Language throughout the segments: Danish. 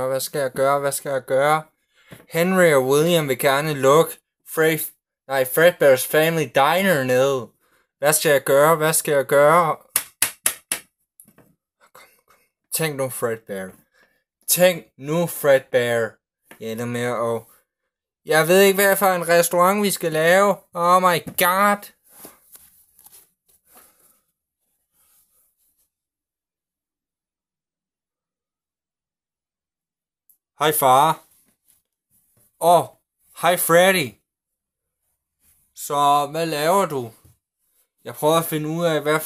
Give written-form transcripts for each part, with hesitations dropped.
Hvad skal jeg gøre? Henry og William vil gerne lukke Fredbear's Family Diner ned. Hvad skal jeg gøre? Tænk nu, Fredbear. Ja, det med og... Jeg ved ikke, hvad for en restaurant vi skal lave. Oh my god. Hej far. Hej Freddy. Så, hvad laver du? Jeg prøver at finde ud af, hvad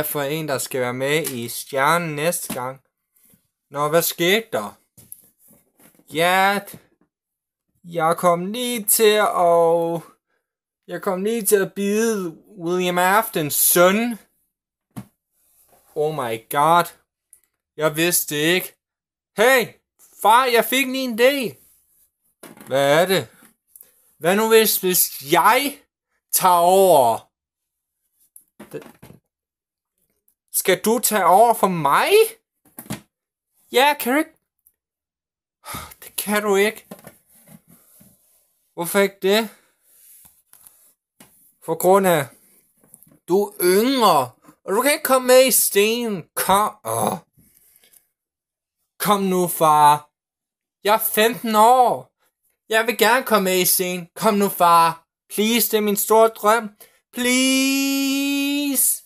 for en, der skal være med i Stjernen næste gang. Nå, hvad skete der? Ja, jeg kom lige til at bide William Aftons søn. Oh my god. Jeg vidste det ikke. Hey, far, jeg fik lige en idé. Hvad er det? Hvad nu hvis jeg tager over? Skal du tage over for mig? Ja, kan du ikke? Det kan du ikke. Hvorfor ikke det? For grund af, du er yngre, og du kan ikke komme med i scenen. Kom nu, far. Jeg er 15 år. Jeg vil gerne komme med i scenen. Kom nu, far. Please, det er min store drøm. Please.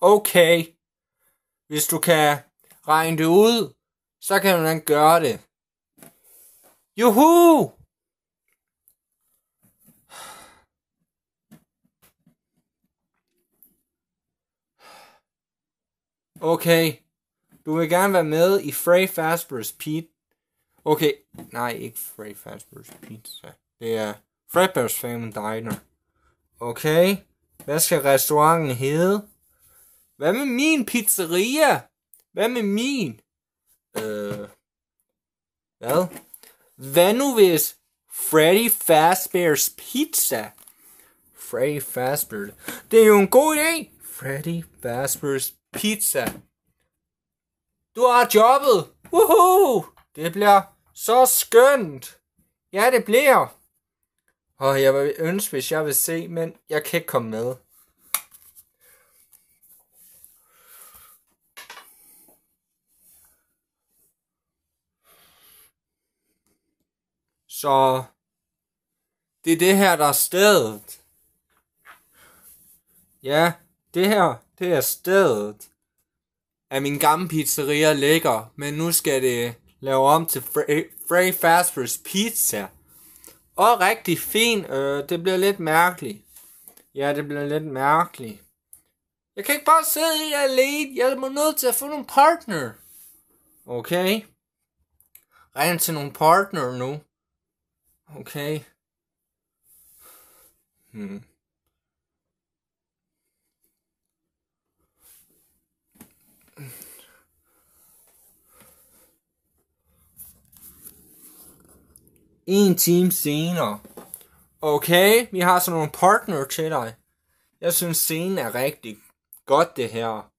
Okay. Hvis du kan regne det ud, så kan du gøre det. Juhu! Okay. Du vil gerne være med i Freddy Fazbear's Pizza. Okay. Nej, ikke Freddy Fazbear's Pizza. Det er Fredbear's Family Diner. Okay. Hvad skal restauranten hedde? Hvad med min pizzeria? Hvad med min? Hvad? Hvad nu hvis Freddy Fazbear's Pizza? Freddy Fazbear. Det er jo en god idé. Freddy Fazbear's Pizza. Du har jobbet. Woohoo! Det bliver så skønt. Ja, det bliver. Jeg vil ønske, hvis jeg vil se, men jeg kan ikke komme med. Så det er det her, der er stedet. Ja, det her, det er stedet, at min gamle pizzeria ligger. Men nu skal det lave om til Freddy Fazbear's Pizza. Og rigtig fint. Det bliver lidt mærkeligt. Ja, det bliver lidt mærkeligt. Jeg kan ikke bare sidde helt alene. Jeg er nødt til at få nogle partner. Okay. Ring til nogle partner nu. Okay. En time senere. Okay, vi har sådan nogle partner til dig. Jeg synes scenen er rigtig godt det her.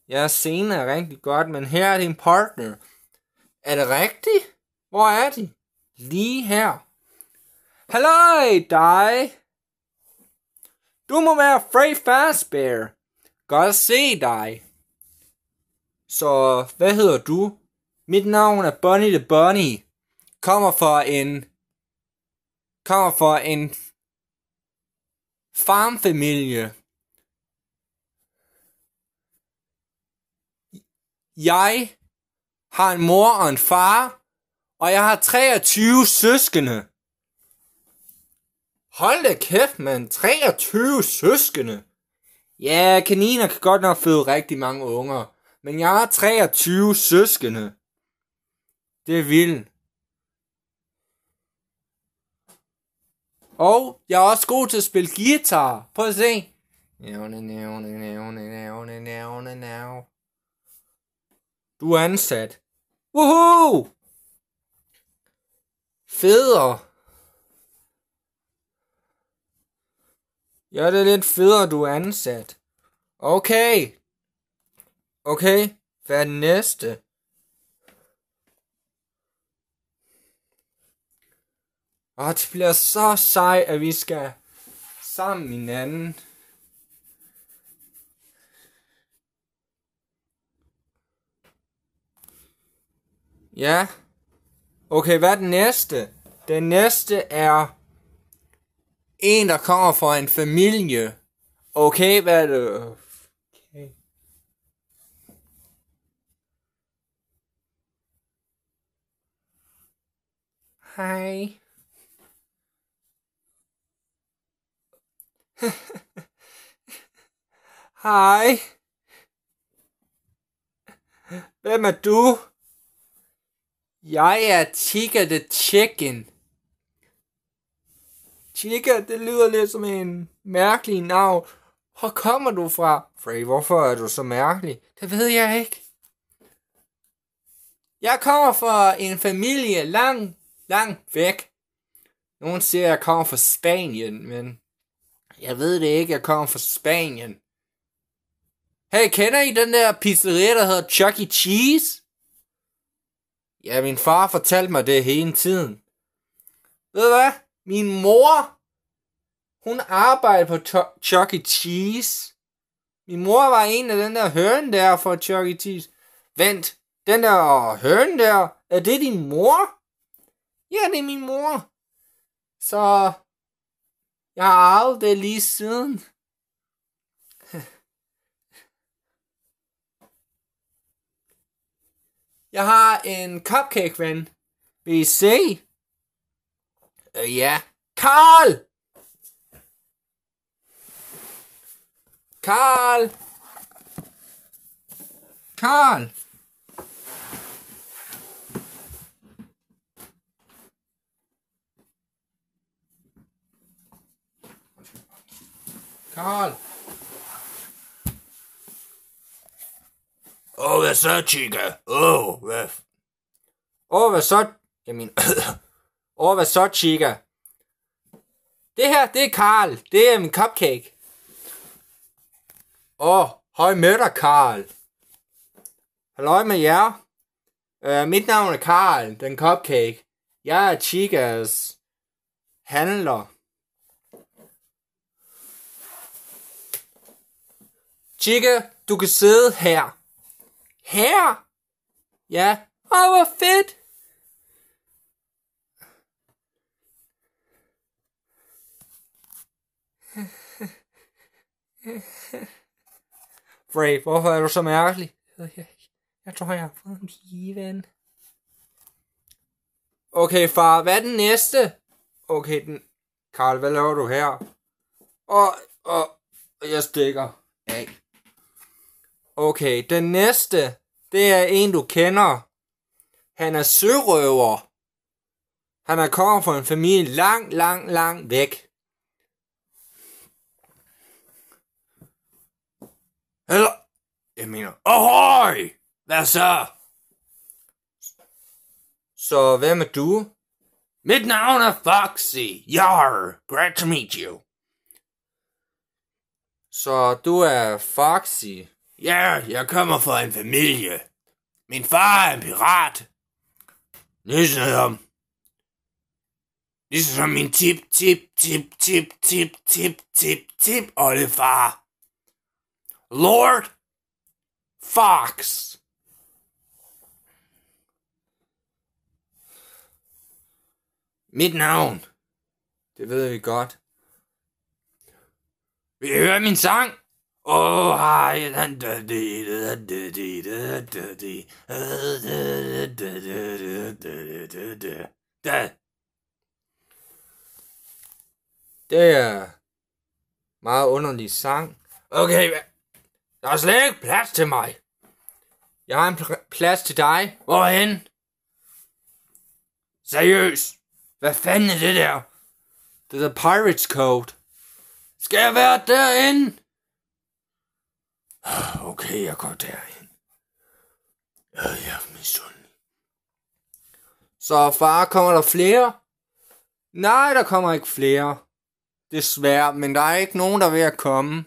Ja, scenen er rigtig godt, men her er din partner. Er det rigtigt? Hvor er de? Lige her. Halløj, dig. Du må være Freddy Fazbear. Godt at se dig. Så, hvad hedder du? Mit navn er Bunny the Bunny. Kommer for en farmfamilie. Jeg har en mor og en far, og jeg har 23 søskende. Hold da kæft, mand. 23 søskende. Ja, kaniner kan godt nok føde rigtig mange unger, men jeg har 23 søskende. Det er vildt. Og jeg er også god til at spille guitar. Prøv at se. Du er ansat. Woohoo! Federe. Ja, det er lidt federe, du er ansat. Okay, Okay, hvad er den næste? Det bliver så sej, at vi skal sammen med hinanden. Ja. Okay, hvad er den næste? Den næste er en, der kommer fra en familie. Okay, hvad er det? Okay. Hej. Hej. Hvem er du? Jeg er Chica the Chicken. Chica, det lyder lidt som en mærkelig navn. Hvor kommer du fra? Frey, hvorfor er du så mærkelig? Det ved jeg ikke. Jeg kommer fra en familie langt væk. Nogen siger, at jeg kommer fra Spanien, men jeg ved det ikke, jeg kommer fra Spanien. Hey, kender I den der pizzeria, der hedder Chuck E. Cheese? Ja, min far fortalte mig det hele tiden. Ved du hvad? Min mor, hun arbejder på Chuck E. Cheese. Min mor var en af den der høne der for Chuck E. Cheese. Vent, den der høne der, er det din mor? Ja, det er min mor. Så jeg har arvet det lige siden. Jeg har en cupcake-ven. Vil I se? Ja. Karl! Karl! Karl! Karl! Hvad så, Chica? Hvad? Hvad så? Hvad så, Chica? Det her, det er Karl. Det er min cupcake. Hej med dig, Karl. Halløj med jer. Mit navn er Karl, den cupcake. Jeg er Chicas handler. Chica, du kan sidde her. Her? Ja. Hvor fedt. Frey, hvorfor er du så mærkelig? Jeg tror, jeg har fået en pigeven. Okay, far, hvad er den næste? Okay, Karl, hvad laver du her? Jeg stikker af. Okay, den næste, det er en, du kender. Han er sørøver. Han er kommet fra en familie langt væk. Eller, ahoy! Hvad så? Så hvem er du? Mit navn er Foxy. Yar, glad to meet you. Så du er Foxy? Ja, jeg kommer fra en familie. Min far er en pirat. Ligesom min tip oldefar. Lord Fox. Mit navn. Det ved vi godt. Vil I høre min sang? Det er meget underlig sang. Okay, der er slet ikke plads til mig. Jeg har en plads til dig. Hvorhen? Seriøst? Hvad fanden er det der? Det er Pirates Code. Skal jeg være derinde? Okay, jeg går derhen. Jeg er misundelig. Så far, kommer der flere? Nej, der kommer ikke flere. Desværre, men der er ikke nogen, der er ved at komme.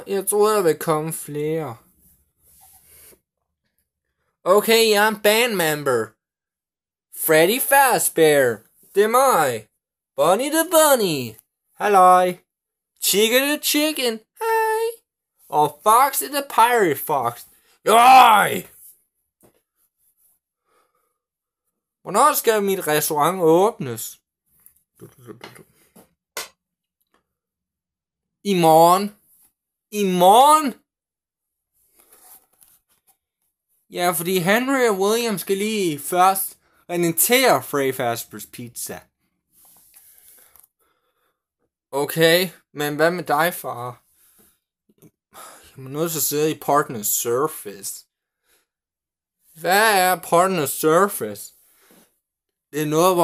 Jeg troede, der ville komme flere. Okay, jeg er en bandmember. Freddy Fazbear. Det er mig. Bunny the Bunny. Halløj. Chicken the Chicken. Hej. Og Fox the Pirate Fox. Jøj! Hvornår skal mit restaurant åbnes? I morgen. I morgen? Ja, fordi Henry og William skal lige først rentere Freddy Fazbear's Pizza. Okay, men hvad med dig, far? Jeg må nødt til at sidde i Partner Surface. Hvad er Partner Surface? Det er noget,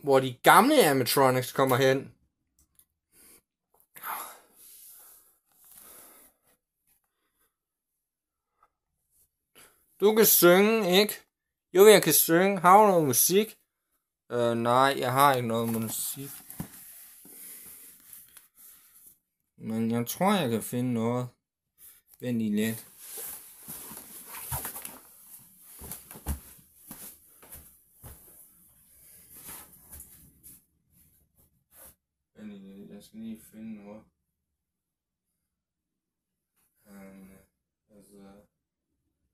hvor de gamle animatronics kommer hen. Du kan synge, ikke? Jo, jeg kan synge. Har du noget musik? Nej, jeg har ikke noget musik. Men jeg tror, jeg kan finde noget. Vent lige lidt. Vent lige lidt. Jeg skal lige finde noget.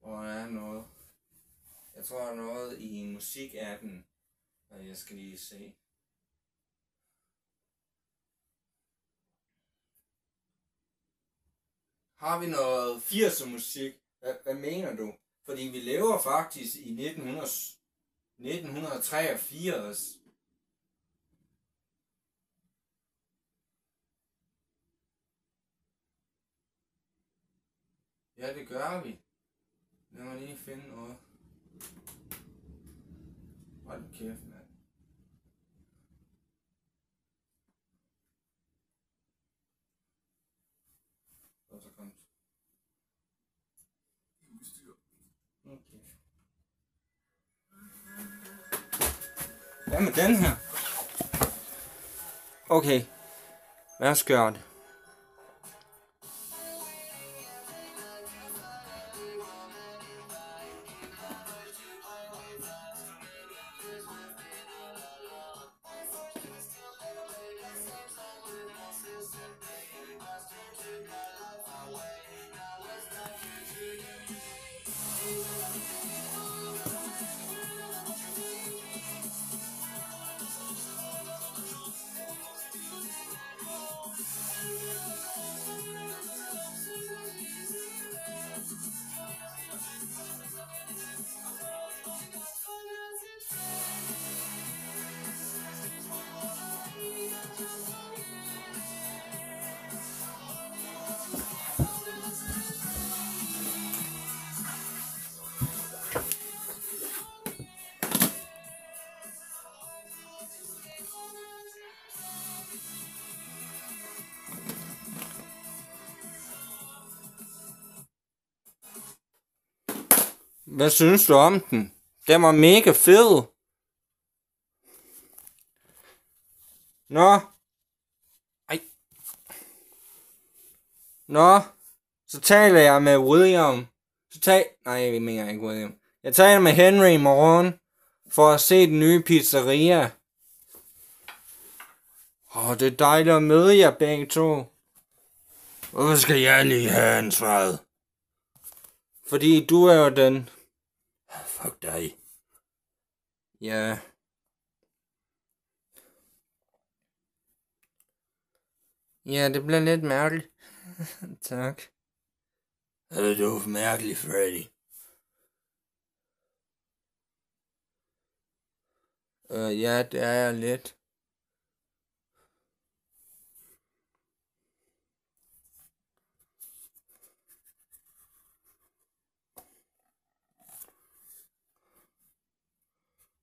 Hvor er noget? Jeg tror, der er noget i musikappen, og jeg skal lige se. Har vi noget 80'er musik? Hvad mener du? Fordi vi lever faktisk i 1983. Ja, det gør vi. Lad mig lige finde noget. Hold kæft, mand. Og så kom. Okay. Hvad med den her? Okay. Lad os gøre det. Hvad synes du om den? Den var mega fed. Nå. Ej. Nå. Så taler jeg med William. Nej, jeg mener ikke William. Jeg taler med Henry i morgen. For at se den nye pizzeria. Det er dejligt at møde jer begge to. Hvorfor skal jeg lige have ansvaret? Fordi du er jo den... Fuck dig. Ja. Ja, det bliver lidt mærkeligt. Tak. Er du mærkelig, Freddy? Ja, det er jeg lidt.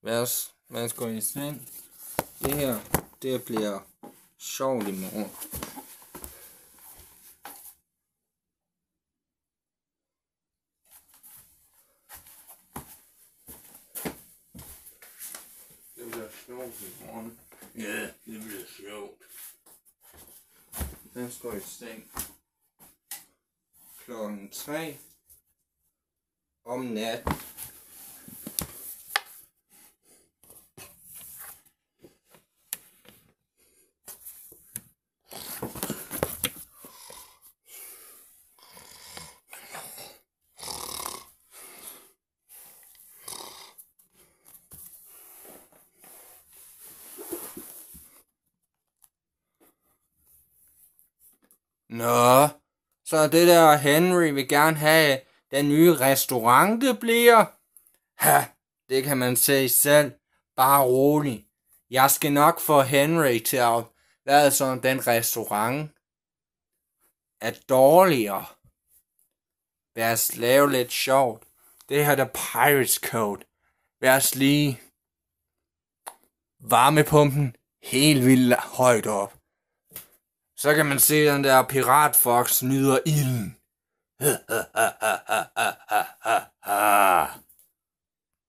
Lad os gå i seng. Det her, det bliver sjovt i morgen. Det bliver sjovt i morgen. Ja, det bliver sjovt. Lad os gå i seng. 3 om natten. Nå, så det der Henry vil gerne have den nye restaurant, det bliver. Ha, det kan man se selv. Bare rolig. Jeg skal nok få Henry til at være sådan, den restaurant er dårligere. Lad os lave lidt sjovt. Det her der Pirates Code. Lad os lige varmepumpen helt vildt højt op. Så kan man se den der piratfox nyder ilden.